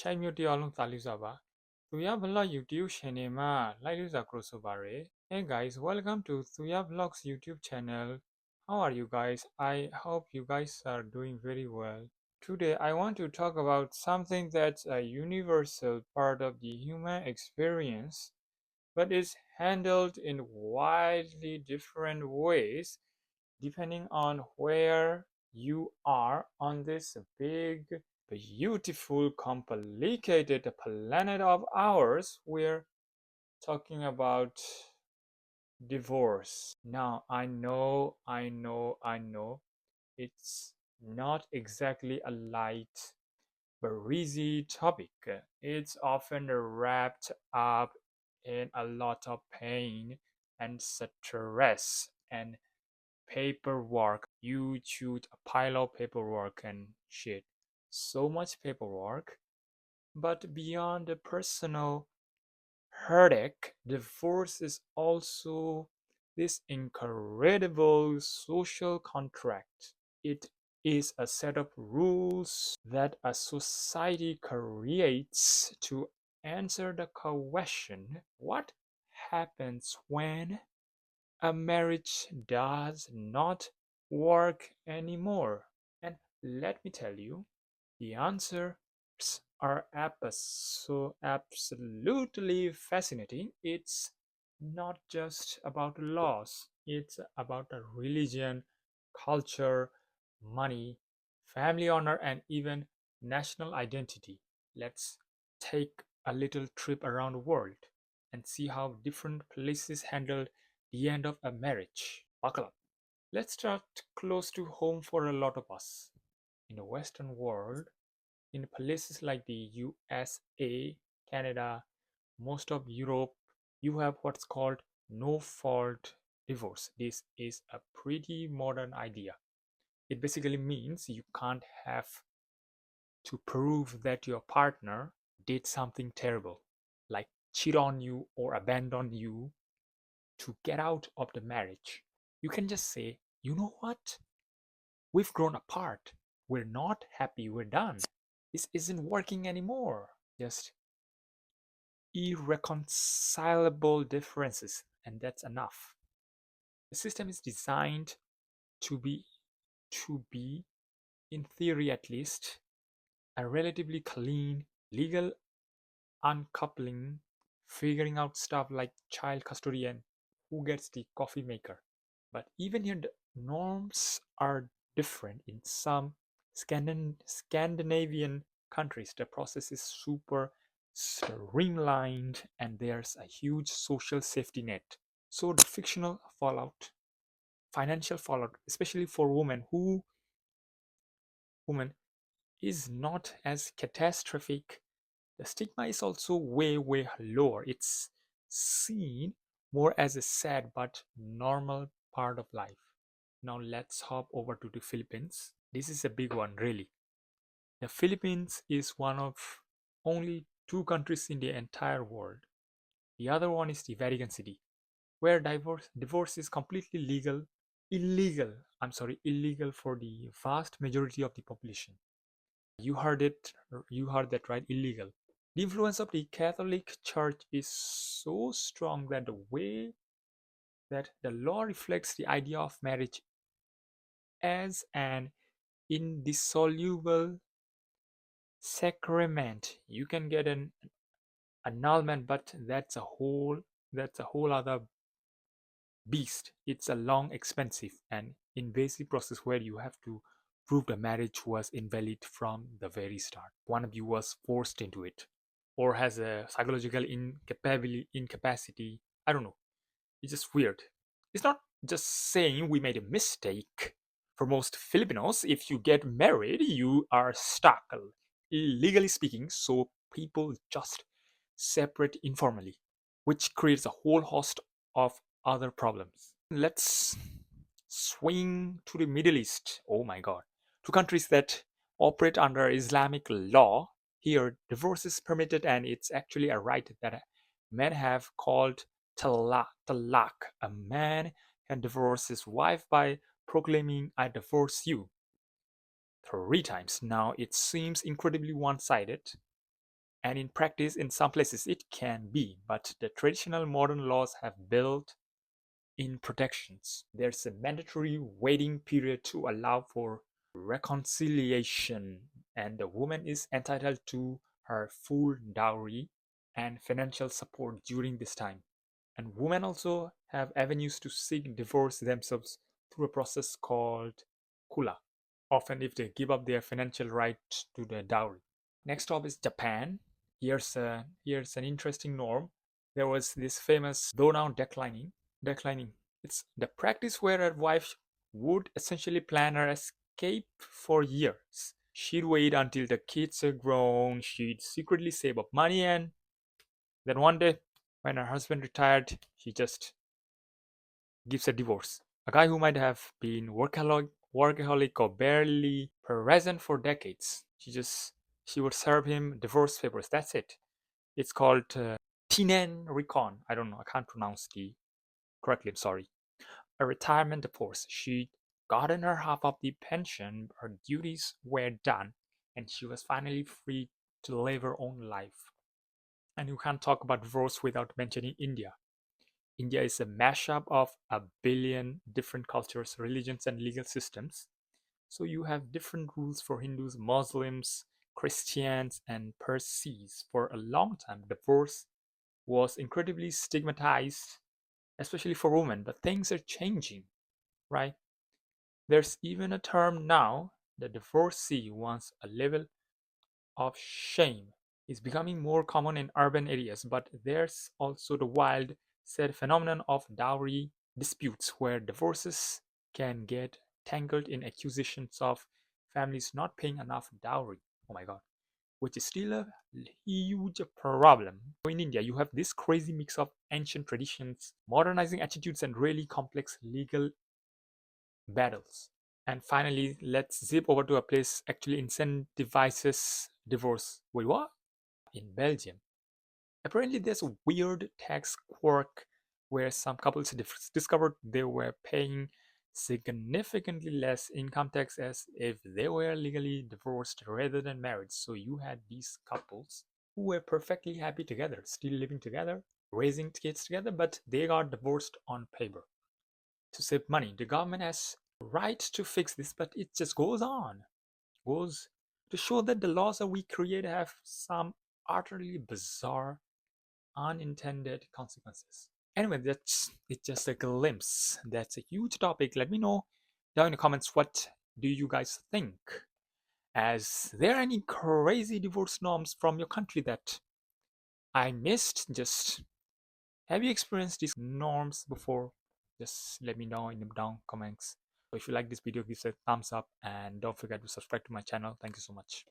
ရှိုင်းမြို့တယောက်လုံးသာလူစားပါ Thuyah Vlog YouTube channel မှာ like လို့စာ cross over ရယ် Hey guys, welcome to Thuyah Vlogs YouTube channel. How are you guys? I hope you guys are doing very well. Today I want to talk about something that's a universal part of the human experience, but is handled in widely different ways depending on where you are on this big, beautiful, complicated planet of ours. We're talking about divorce. Now, I know it's not exactly a light, breezy topic. It's often wrapped up in a lot of pain and stress and paperwork. You choose a pile of paperwork and shit. So much paperwork. But beyond the personal heartache, divorce is also this incredible social contract. It is a set of rules that a society creates to answer the question, what happens when a marriage does not work anymore? And let me tell you, the answers are absolutely fascinating. It's not just about laws, it's about a religion, culture, money, family honor, and even national identity. Let's take a little trip around the world and see how different places handle the end of a marriage. Buckle up. Let's start close to home for a lot of us. In the Western world, in places like the USA, Canada, most of Europe, you have what's called no fault divorce. This is a pretty modern idea. It basically means you can't have to prove that your partner did something terrible, like cheat on you or abandon you, to get out of the marriage. You can just say, you know what? We've grown apart. We're not happy. We're done. This isn't working anymore. Just irreconcilable differences, and that's enough. The system is designed to be, in theory at least, a relatively clean, legal uncoupling, figuring out stuff like child custody and who gets the coffee maker. But even here, the norms are different. In some Scandinavian countries, the process is super streamlined and there's a huge social safety net. So the fictional fallout, financial fallout, especially for women, is not as catastrophic. The stigma is also way, way lower. It's seen more as a sad but normal part of life. Now let's hop over to the Philippines. This is a big one, really. The Philippines is one of only two countries in the entire world. The other one is the Vatican City, where divorce is completely illegal for the vast majority of the population. You heard that right, illegal. The influence of the Catholic Church is so strong that the way that the law reflects the idea of marriage as an indissoluble sacrament. You can get an annulment, but that's a whole other beast. It's a long, expensive, and invasive process where you have to prove the marriage was invalid from the very start. One of you was forced into it or has a psychological incapacity. I don't know. It's just weird. It's not just saying we made a mistake. For most Filipinos, if you get married, you are stuck, legally speaking, so people just separate informally, which creates a whole host of other problems. Let's swing to the Middle East. Oh my god. Two countries that operate under Islamic law. Here, divorce is permitted and it's actually a right that men have called talaq. A man can divorce his wife by proclaiming, I divorce you, 3 times. Now, it seems incredibly one-sided. And in practice, in some places, it can be, but the traditional modern laws have built in protections. There's a mandatory waiting period to allow for reconciliation, and the woman is entitled to her full dowry and financial support during this time. And women also have avenues to seek divorce themselves through a process called kula, often if they give up their financial right to the dowry. Next up is Japan. Here's an interesting norm. There was this famous, though now declining. It's the practice where a wife would essentially plan her escape for years. She'd wait until the kids are grown, she'd secretly save up money, and then one day, when her husband retired, she just gives a divorce. A guy who might have been workaholic or barely present for decades. She would serve him divorce papers. That's it. It's called Tinen Recon. I don't know. I can't pronounce the correctly. I'm sorry. A retirement divorce. She gotten her half of the pension. Her duties were done, and she was finally free to live her own life. And you can't talk about divorce without mentioning India. India is a mashup of a billion different cultures, religions, and legal systems. So you have different rules for Hindus, Muslims, Christians, and Parsis. For a long time, divorce was incredibly stigmatized, especially for women, but things are changing, right? There's even a term now, the divorcee, once a level of shame is becoming more common in urban areas, but there's also the wild said phenomenon of dowry disputes where divorces can get tangled in accusations of families not paying enough dowry. Oh my god, which is still a huge problem. In India, you have this crazy mix of ancient traditions, modernizing attitudes, and really complex legal battles. And finally, let's zip over to a place actually incentivizes divorce. Wait, what? In Belgium. Apparently, there's a weird tax quirk where some couples discovered they were paying significantly less income tax as if they were legally divorced rather than married. So you had these couples who were perfectly happy together, still living together, raising kids together, but they got divorced on paper to save money. The government has right to fix this, but it just goes on, goes to show that the laws that we create have some utterly bizarre unintended consequences. Anyway, that's it's just a glimpse. That's a huge topic. Let me know down in the comments what do you guys think. As there any crazy divorce norms from your country that I missed? Just have you experienced these norms before? Just let me know in the down comments. So if you like this video, give it a thumbs up and don't forget to subscribe to my channel. Thank you so much.